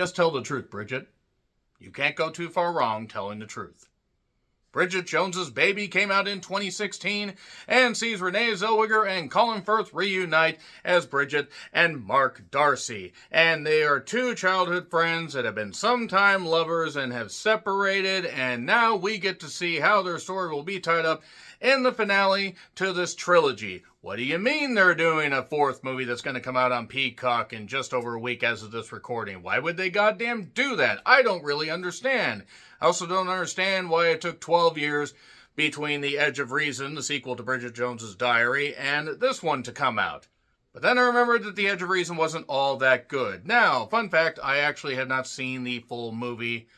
Just tell the truth, Bridget. You can't go too far wrong telling the truth. Bridget Jones's Baby came out in 2016 and sees Renee Zellweger and Colin Firth reunite as Bridget and Mark Darcy. And they are two childhood friends that have been sometime lovers and have separated, and now we get to see how their story will be tied up in the finale to this trilogy. What do you mean they're doing a fourth movie that's going to come out on Peacock in just over a week as of this recording? Why would they goddamn do that? I don't really understand. I also don't understand why it took 12 years between The Edge of Reason, the sequel to Bridget Jones's Diary, and this one to come out. But then I remembered that The Edge of Reason wasn't all that good. Now, fun fact, I actually have not seen the full movie,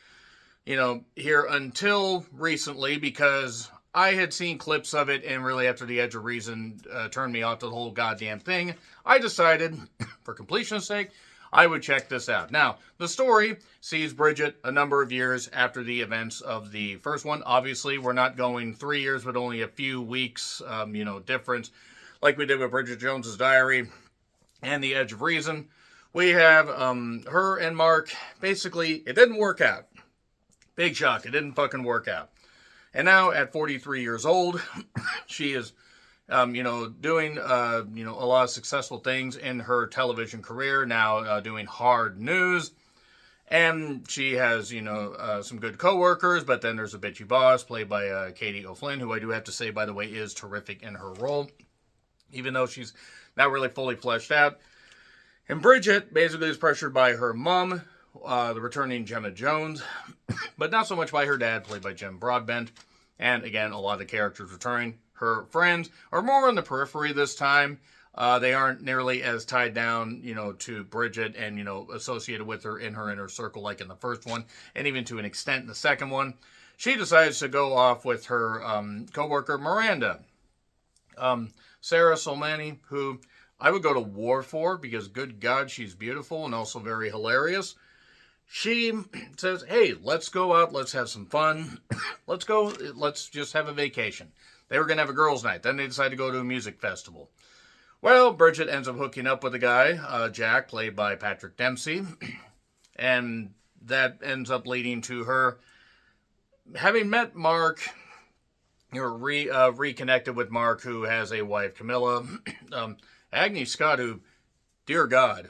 here until recently, because I had seen clips of it, and really after The Edge of Reason turned me off to the whole goddamn thing, I decided, for completion's sake, I would check this out. Now, the story sees Bridget a number of years after the events of the first one. Obviously, we're not going 3 years, but only a few weeks, difference, like we did with Bridget Jones's Diary and The Edge of Reason. We have her and Mark. Basically, it didn't work out. Big shock, it didn't fucking work out. And now, at 43 years old, she is doing, a lot of successful things in her television career, now doing hard news. And she has, some good coworkers, but then there's a bitchy boss played by Katie O'Flynn, who I do have to say, by the way, is terrific in her role, even though she's not really fully fleshed out. And Bridget basically is pressured by her mom, the returning Gemma Jones, but not so much by her dad, played by Jim Broadbent. And again, a lot of the characters returning. Her friends are more on the periphery this time. They aren't nearly as tied down, to Bridget and, associated with her in her inner circle like in the first one, and even to an extent in the second one. She decides to go off with her co-worker, Miranda. Sarah Solmani, who I would go to war for because, good God, she's beautiful and also very hilarious. She says, hey, let's go out, let's have some fun, let's just have a vacation. They were going to have a girls' night, then they decided to go to a music festival. Well, Bridget ends up hooking up with a guy, Jack, played by Patrick Dempsey, and that ends up leading to her having met Mark, reconnected with Mark, who has a wife, Camilla, Agnes Scott, who, dear God,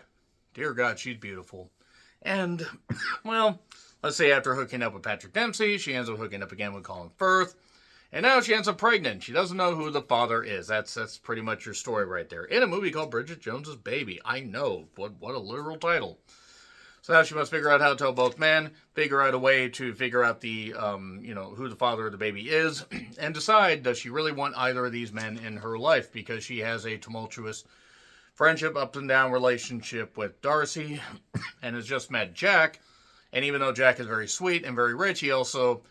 she's beautiful. And, well, let's say after hooking up with Patrick Dempsey, she ends up hooking up again with Colin Firth. And now she ends up pregnant. She doesn't know who the father is. That's pretty much your story right there. In a movie called Bridget Jones's Baby. I know. What a literal title. So now she must figure out how to tell both men, figure out a way to figure out the, who the father of the baby is, and decide, does she really want either of these men in her life? Because she has a tumultuous friendship, up and down relationship with Darcy, and has just met Jack. And even though Jack is very sweet and very rich, he also,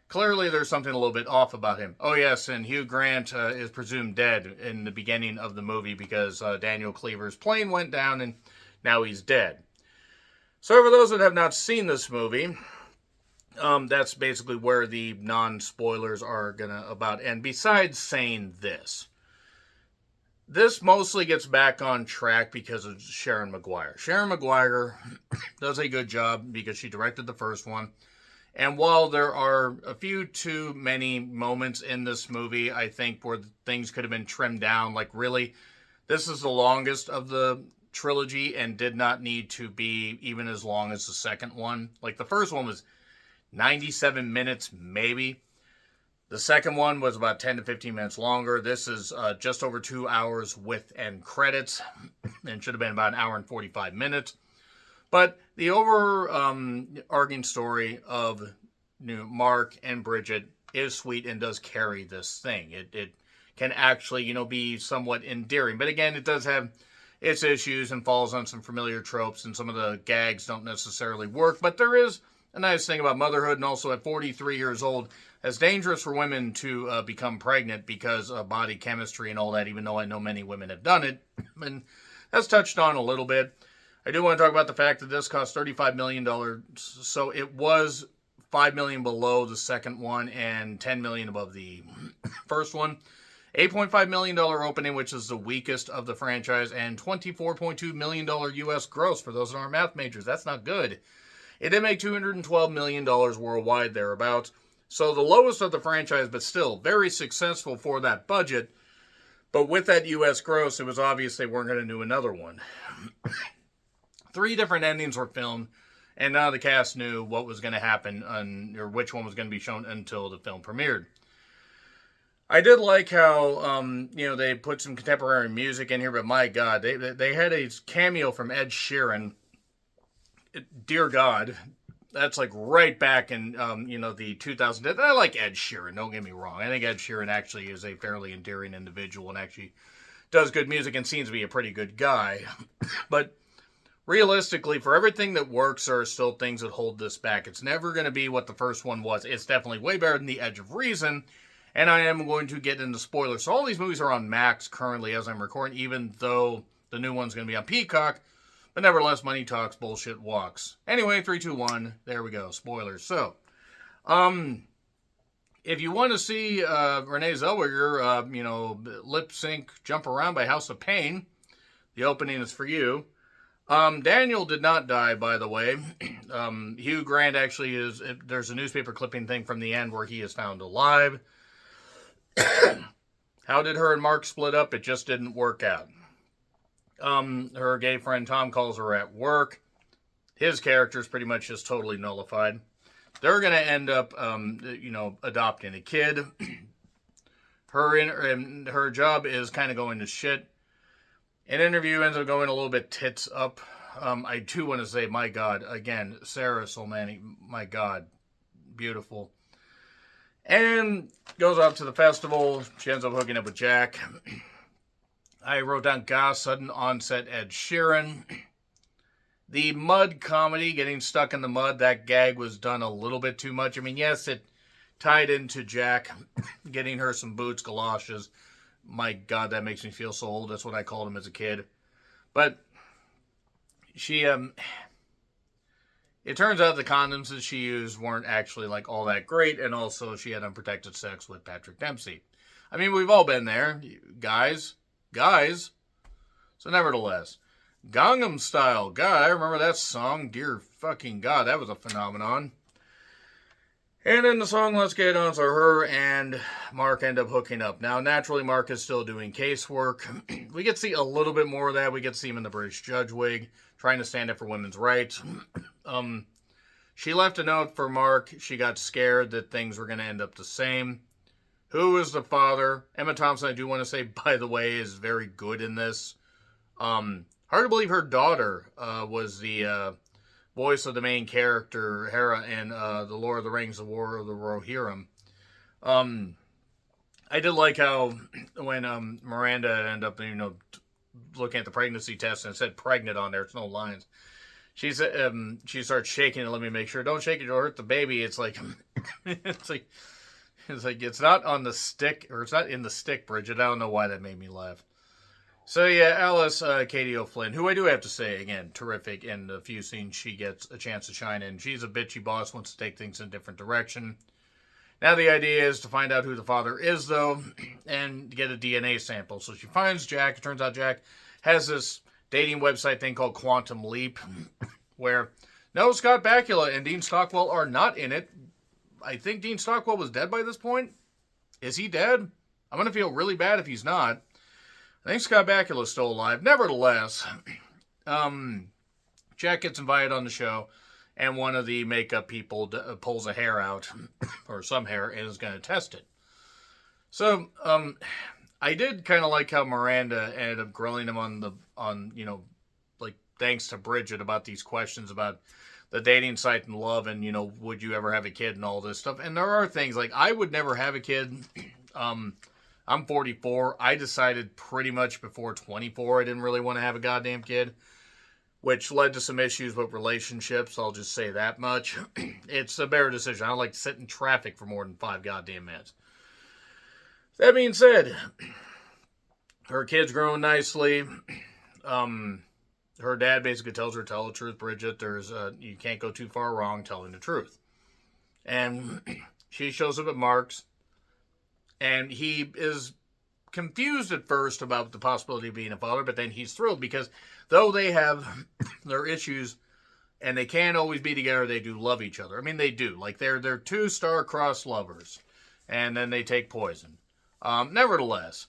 clearly there's something a little bit off about him. Oh yes, and Hugh Grant is presumed dead in the beginning of the movie because Daniel Cleaver's plane went down and now he's dead. So for those that have not seen this movie, that's basically where the non-spoilers are about. And besides saying this mostly gets back on track because of Sharon Maguire. Sharon Maguire does a good job because she directed the first one. And while there are a few too many moments in this movie, I think, where things could have been trimmed down, like really, this is the longest of the trilogy and did not need to be even as long as the second one. Like the first one was 97 minutes, maybe. The second one was about 10 to 15 minutes longer. This is just over 2 hours with end credits, and should have been about an hour and 45 minutes. But the overarching story of Mark and Bridget is sweet and does carry this thing. It can actually, be somewhat endearing. But again, it does have its issues and falls on some familiar tropes, and some of the gags don't necessarily work. But there is a nice thing about motherhood, and also at 43 years old, it's dangerous for women to become pregnant because of body chemistry and all that, even though I know many women have done it. And that's touched on a little bit. I do want to talk about the fact that this cost $35 million, so it was $5 million below the second one and $10 million above the first one. $8.5 million opening, which is the weakest of the franchise, and $24.2 million U.S. gross for those that aren't math majors. That's not good. It did make $212 million worldwide, thereabouts. So the lowest of the franchise, but still very successful for that budget. But with that U.S. gross, it was obvious they weren't going to do another one. 3 different endings were filmed, and none of the cast knew what was going to happen or which one was going to be shown until the film premiered. I did like how, they put some contemporary music in here, but my God, they had a cameo from Ed Sheeran. Dear God, that's like right back in, the 2000s. I like Ed Sheeran, don't get me wrong. I think Ed Sheeran actually is a fairly endearing individual and actually does good music and seems to be a pretty good guy. But realistically, for everything that works, there are still things that hold this back. It's never going to be what the first one was. It's definitely way better than The Edge of Reason. And I am going to get into spoilers. So all these movies are on Max currently as I'm recording, even though the new one's going to be on Peacock. But nevertheless, money talks, bullshit walks. Anyway, 3, 2, 1. There we go. Spoilers. So, if you want to see Renee Zellweger, lip sync Jump Around by House of Pain, the opening is for you. Daniel did not die, by the way. Hugh Grant actually is, there's a newspaper clipping thing from the end where he is found alive. How did her and Mark split up? It just didn't work out. Her gay friend Tom calls her at work. His character is pretty much just totally nullified. They're going to end up, adopting a kid. Her job is kind of going to shit. An interview ends up going a little bit tits up. I do want to say, my God, again, Sarah Solmani, my God, beautiful. And goes out to the festival. She ends up hooking up with Jack. I wrote down Goss, sudden onset Ed Sheeran. The mud comedy, getting stuck in the mud, that gag was done a little bit too much. I mean, yes, it tied into Jack getting her some boots, galoshes. My God, that makes me feel so old. That's what I called him as a kid. But she, it turns out the condoms that she used weren't actually like all that great. And also she had unprotected sex with Patrick Dempsey. I mean, we've all been there. Guys. So nevertheless, Gangnam Style. God, I remember that song. Dear fucking God, that was a phenomenon. And in the song Let's Get On, so her and Mark end up hooking up. Now, naturally, Mark is still doing casework. We get to see a little bit more of that. We get to see him in the British judge wig, trying to stand up for women's rights. She left a note for Mark. She got scared that things were going to end up the same. Who is the father? Emma Thompson, I do want to say, by the way, is very good in this. Hard to believe her daughter was the voice of the main character, Hera, in The Lord of the Rings, The War of the Rohirrim. I did like how when Miranda ended up, looking at the pregnancy test and it said pregnant on there, it's no lines. She said, she starts shaking it. Let me make sure. Don't shake it, it'll hurt the baby. It's like, it's not on the stick, or it's not in the stick, Bridget. I don't know why that made me laugh. So yeah, Alice, Katie O'Flynn, who I do have to say, again, terrific in the few scenes she gets a chance to shine in. She's a bitchy boss, wants to take things in a different direction. Now the idea is to find out who the father is, though, and get a DNA sample. So she finds Jack. It turns out Jack has this dating website thing called Quantum Leap, where no, Scott Bakula and Dean Stockwell are not in it. I think Dean Stockwell was dead by this point. Is he dead? I'm going to feel really bad if he's not. I think Scott Bakula's still alive. Nevertheless, Jack gets invited on the show, and one of the makeup people pulls a hair out, or some hair, and is going to test it. So, I did kind of like how Miranda ended up grilling him thanks to Bridget about these questions about the dating site and love and, would you ever have a kid and all this stuff. And there are things like, I would never have a kid. I'm 44. I decided pretty much before 24 I didn't really want to have a goddamn kid, which led to some issues with relationships. I'll just say that much. It's a better decision. I don't like to sit in traffic for more than 5 goddamn minutes. That being said, her kid's growing nicely. Her dad basically tells her, tell the truth, Bridget. You can't go too far wrong telling the truth. And she shows up at Mark's. And he is confused at first about the possibility of being a father, but then he's thrilled because though they have their issues and they can't always be together. They do love each other. I mean, they do. Like, they're two star-crossed lovers, and then they take poison. Nevertheless,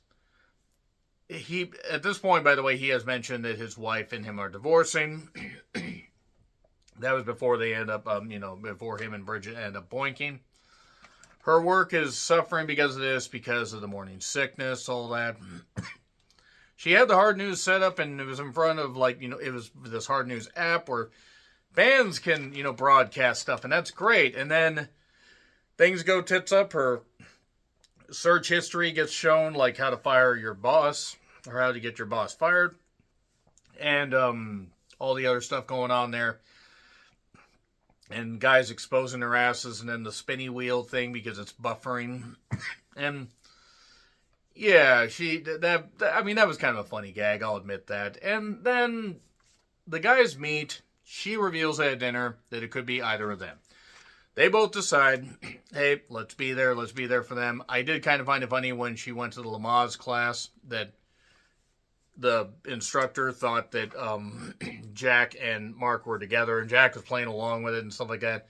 he, at this point, by the way, he has mentioned that his wife and him are divorcing. That was before they end up, before him and Bridget end up boinking. Her work is suffering because of this, because of the morning sickness, all that. She had the hard news set up, and it was in front of, it was this hard news app where fans can, broadcast stuff, and that's great. And then things go tits up. Her search history gets shown, like how to fire your boss, or how to get your boss fired, and all the other stuff going on there. And guys exposing their asses, and then the spinny wheel thing because it's buffering. And yeah, that was kind of a funny gag, I'll admit that. And then the guys meet. She reveals at dinner that it could be either of them. They both decide, hey, let's be there for them. I did kind of find it funny when she went to the Lamaze class that the instructor thought that Jack and Mark were together, and Jack was playing along with it and stuff like that.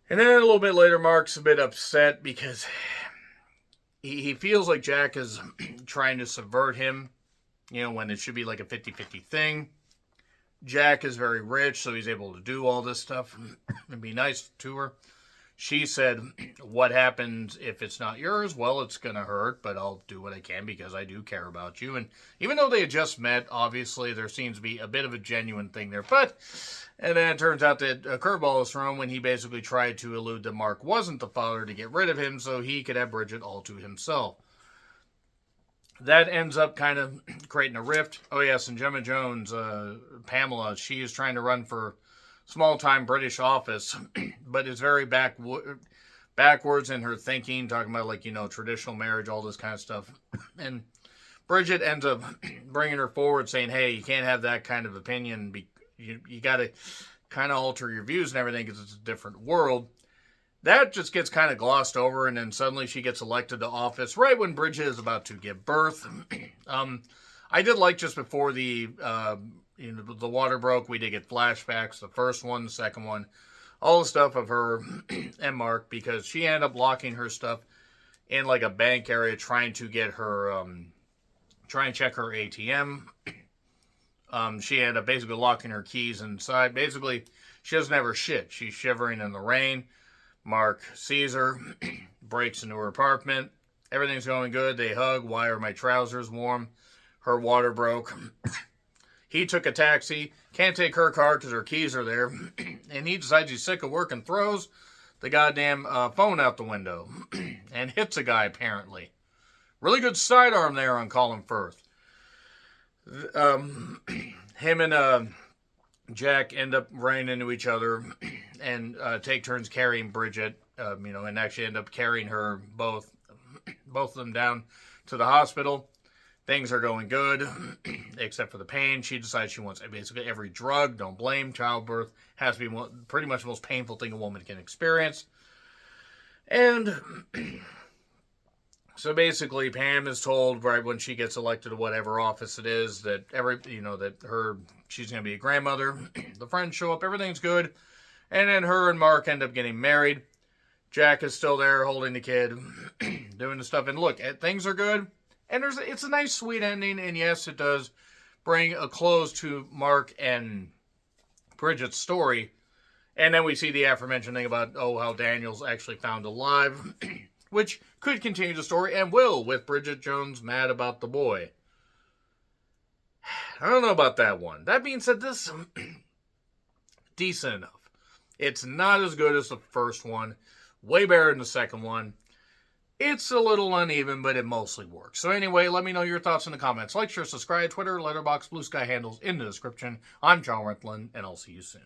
And then a little bit later, Mark's a bit upset because he feels like Jack is trying to subvert him, when it should be like a 50-50 thing. Jack is very rich, so he's able to do all this stuff and be nice to her. She said, what happens if it's not yours? Well, it's going to hurt, but I'll do what I can because I do care about you. And even though they had just met, obviously there seems to be a bit of a genuine thing there. And then it turns out that a curveball was thrown when he basically tried to allude that Mark wasn't the father to get rid of him so he could have Bridget all to himself. That ends up kind of creating a rift. Oh, yes, and Gemma Jones, Pamela, she is trying to run for small-time British office, but is very backwards in her thinking, talking about, traditional marriage, all this kind of stuff. And Bridget ends up bringing her forward, saying, hey, you can't have that kind of opinion. You got to kind of alter your views and everything because it's a different world. That just gets kind of glossed over, and then suddenly she gets elected to office right when Bridget is about to give birth. I did like just before the water broke, we did get flashbacks, the first one, the second one, all the stuff of her and Mark, because she ended up locking her stuff in like a bank area, trying to get her, try and check her ATM. She ended up basically locking her keys inside. Basically, she doesn't have her shit. She's shivering in the rain. Mark sees her, breaks into her apartment. Everything's going good. They hug. Why are my trousers warm? Her water broke. He took a taxi. Can't take her car because her keys are there. And he decides he's sick of work and throws the goddamn phone out the window. And hits a guy, apparently. Really good sidearm there on Colin Firth. Him and Jack end up running into each other and take turns carrying Bridget, and actually end up carrying her, both of them, down to the hospital. Things are going good, except for the pain. She decides she wants basically every drug. Don't blame. Childbirth has to be pretty much the most painful thing a woman can experience. And so basically, Pam is told right when she gets elected to whatever office it is that she's going to be a grandmother. The friends show up. Everything's good. And then her and Mark end up getting married. Jack is still there holding the kid, doing the stuff. And look, things are good. And it's a nice, sweet ending. And yes, it does bring a close to Mark and Bridget's story. And then we see the aforementioned thing about, how Daniel's actually found alive. Which could continue the story and will, with Bridget Jones mad about the boy. I don't know about that one. That being said, this is decent enough. It's not as good as the first one. Way better than the second one. It's a little uneven, but it mostly works. So anyway, let me know your thoughts in the comments. Like, share, subscribe, Twitter, Letterboxd, Blue Sky handles in the description. I'm John Renthlan, and I'll see you soon.